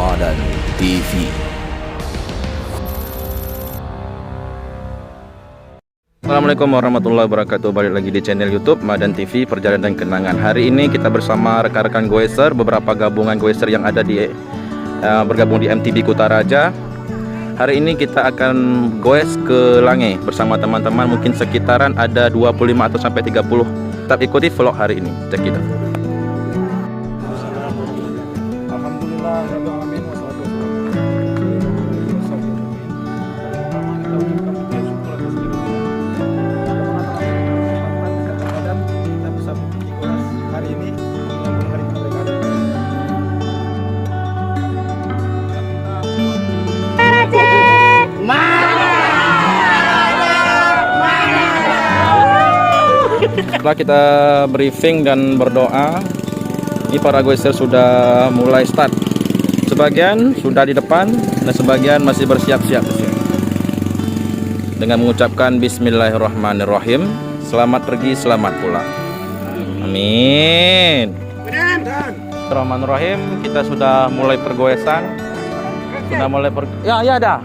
Madan TV. Assalamualaikum warahmatullahi wabarakatuh. Balik lagi di channel YouTube Madan TV Perjalanan dan Kenangan. Hari ini kita bersama rekan-rekan goeser, beberapa gabungan goeser yang ada di bergabung di MTB Kutaraja. Hari ini kita akan goes ke Lange bersama teman-teman, mungkin sekitaran ada 25 atau sampai 30. Tetap ikuti vlog hari ini. Cek kita. Alhamdulillah. Setelah kita briefing dan berdoa, ini para goeser sudah mulai start. Sebagian sudah di depan dan sebagian masih bersiap-siap dengan mengucapkan Bismillahirrahmanirrahim. Selamat pergi, selamat pulang. Amin. Bismillahirrahmanirrahim. Kita sudah mulai pergoesan. Sudah mulai ya ada.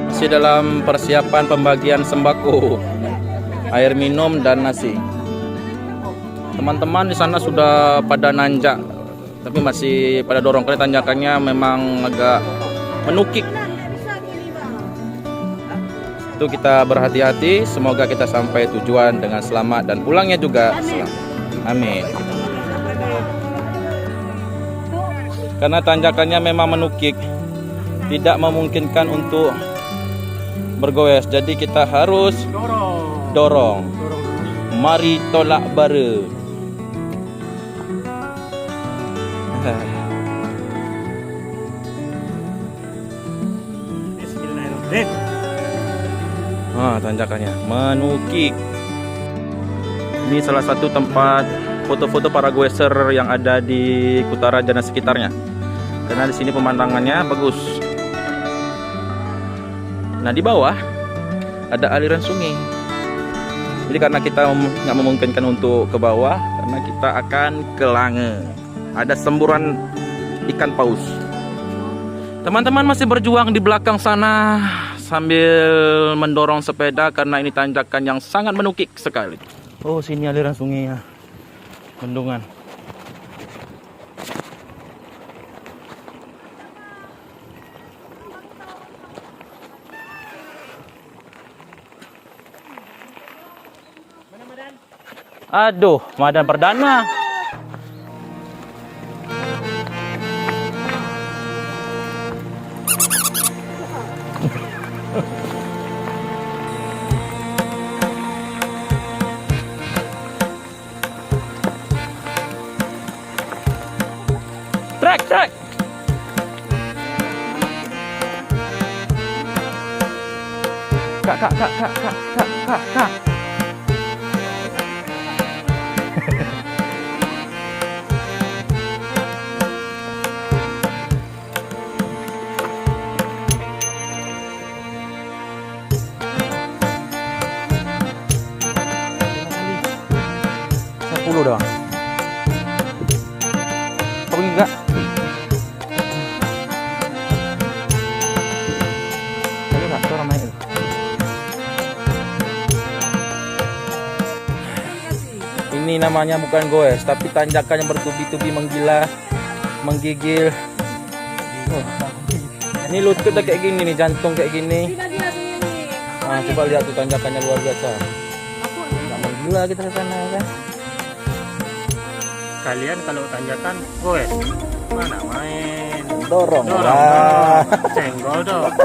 Masih dalam persiapan pembagian sembako, air minum dan nasi. Teman-teman di sana sudah pada nanjak, tapi masih pada dorong karena tanjakannya memang agak menukik. Itu kita berhati-hati, semoga kita sampai tujuan dengan selamat dan pulangnya juga selamat. Amin. Karena tanjakannya memang menukik, tidak memungkinkan untuk bergoes, jadi kita harus dorong. Mari tolak bara. Tanjakannya menukik. Ini salah satu tempat foto-foto para goeser yang ada di Kutaraja dan sekitarnya. Karena di sini pemandangannya bagus. Nah, di bawah ada aliran sungai. Jadi karena kita nggak memungkinkan untuk ke bawah, karena kita akan ke Lange. Ada semburan ikan paus. Teman-teman masih berjuang di belakang sana sambil mendorong sepeda karena ini tanjakan yang sangat menukik sekali. Oh, sini aliran sungai ya. Bendungan. Aduh, Madan Perdana. Trek. Kak. Doang. Kau enggak? Ini namanya bukan goes, tapi tanjakan yang bertubi-tubi menggila, menggigil. Ini lutut kayak gini nih, jantung kayak gini. Coba lihat tuh tanjakannya luar biasa. Nggak menggila kita ke sana kan? Kalian kalau tanjakan goes, mana main? Dorong. Senggol dong.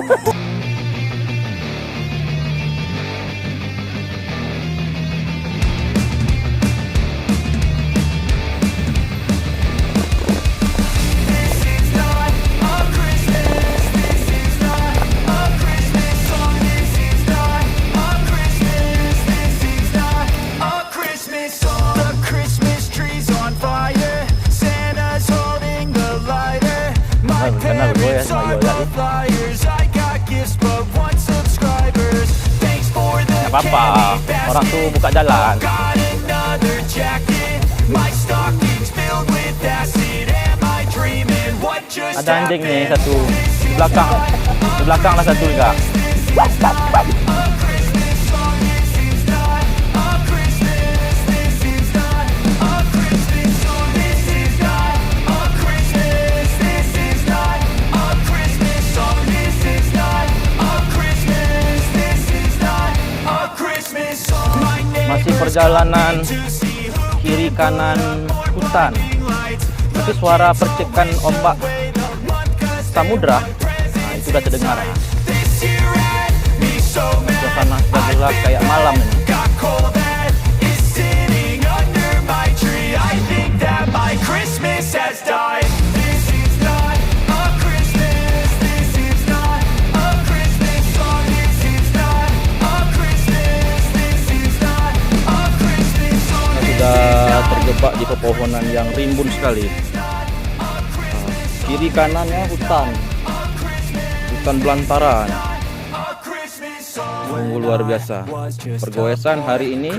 Apa-apa, orang tuh buka jalan. My stockings filled with acid. Am I dreaming? Ada anjing nih satu di belakang. Di belakang lah satu juga. Masih perjalanan kiri kanan hutan, tapi suara percikan ombak samudra, nah itu udah terdengar. Suasana sudah gelap kayak malam ini. Sudah terjebak di pepohonan yang rimbun sekali. Kiri kanannya hutan belantaran. Sungguh luar biasa. Pergoesan hari ini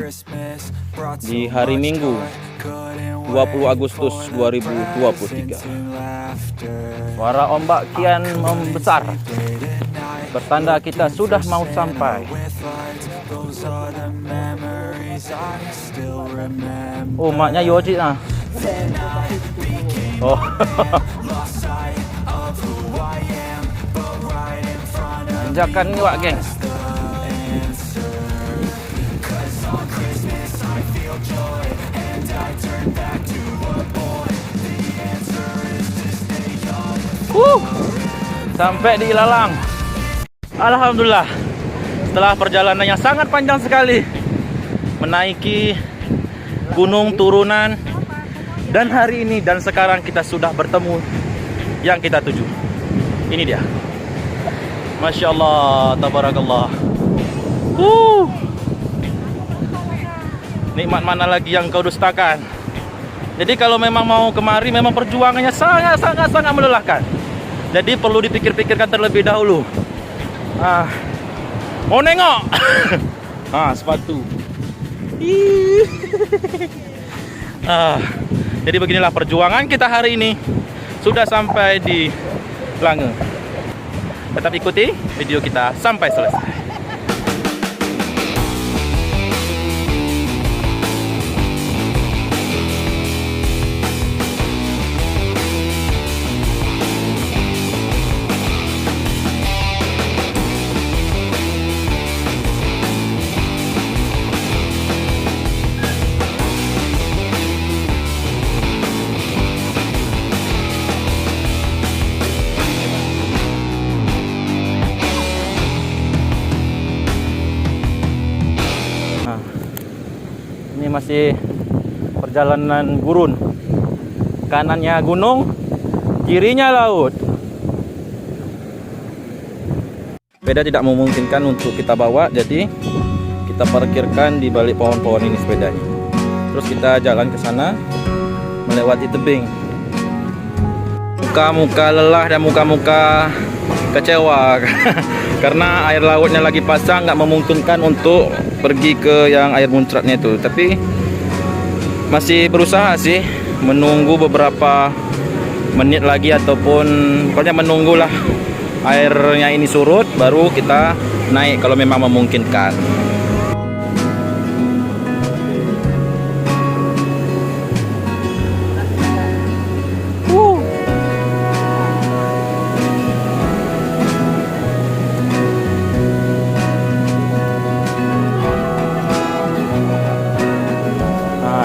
di hari Minggu 20 Agustus 2023. Suara ombak kian membesar, bertanda kita sudah mau sampai. Oh, maknya Yoji nah. Oh. Tanjakan ni wak geng. Sampai di Ilalang. Alhamdulillah. Setelah perjalanan yang sangat panjang sekali, menaiki gunung turunan, dan hari ini dan sekarang kita sudah bertemu yang kita tuju. Ini dia. Masya Allah, tabarakallah. Nikmat mana lagi yang kau dustakan? Jadi kalau memang mau kemari, memang perjuangannya sangat melelahkan. Jadi perlu dipikir-pikirkan terlebih dahulu. Mau nengok? Sepatu. Jadi beginilah perjuangan kita hari ini. Sudah sampai di Lange. Tetap ikuti video kita sampai selesai. Ini masih perjalanan gurun. Kanannya gunung, kirinya laut. Sepeda tidak memungkinkan untuk kita bawa, jadi kita parkirkan di balik pohon-pohon ini sepedanya. Terus kita jalan ke sana melewati tebing. Muka-muka lelah dan muka-muka kecewa karena air lautnya lagi pasang, nggak memungkinkan untuk pergi ke yang air muncratnya itu. Tapi masih berusaha sih, menunggu beberapa menit lagi ataupun pokoknya menunggulah airnya ini surut, baru kita naik kalau memang memungkinkan.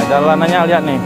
Jalanannya lihat nih.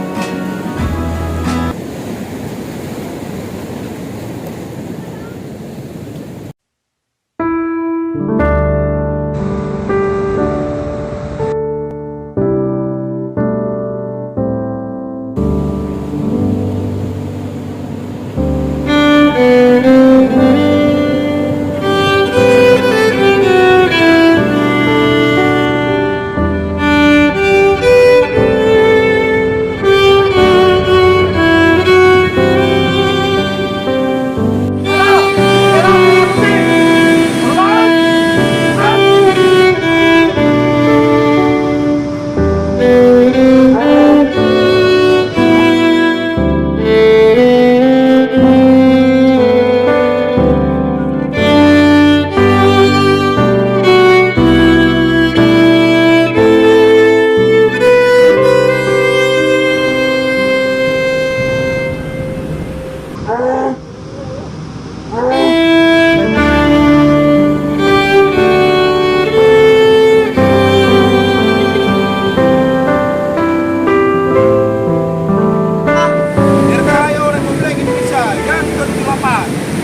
Dirgahayu Republik Indonesia yang ke-8.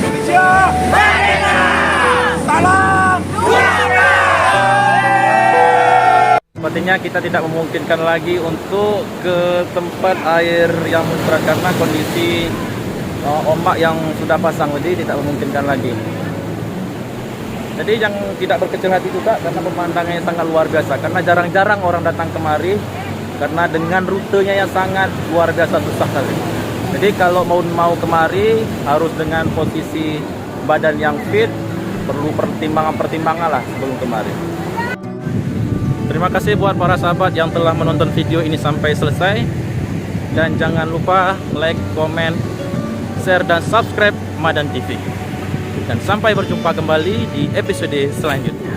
Indonesia Merdeka! Salam Sepertinya kita tidak memungkinkan lagi untuk ke tempat air yang muncrat karena kondisi ombak yang sudah pasang, jadi tidak memungkinkan lagi. Jadi yang tidak berkecil hati juga karena pemandangannya sangat luar biasa, karena jarang-jarang orang datang kemari karena dengan rutenya yang sangat luar biasa susah sekali. Jadi kalau mau kemari harus dengan posisi badan yang fit, perlu pertimbangan lah sebelum kemari. Terima kasih buat para sahabat yang telah menonton video ini sampai selesai. Dan jangan lupa like, komen, share, dan subscribe Madan TV. Dan sampai berjumpa kembali di episode selanjutnya.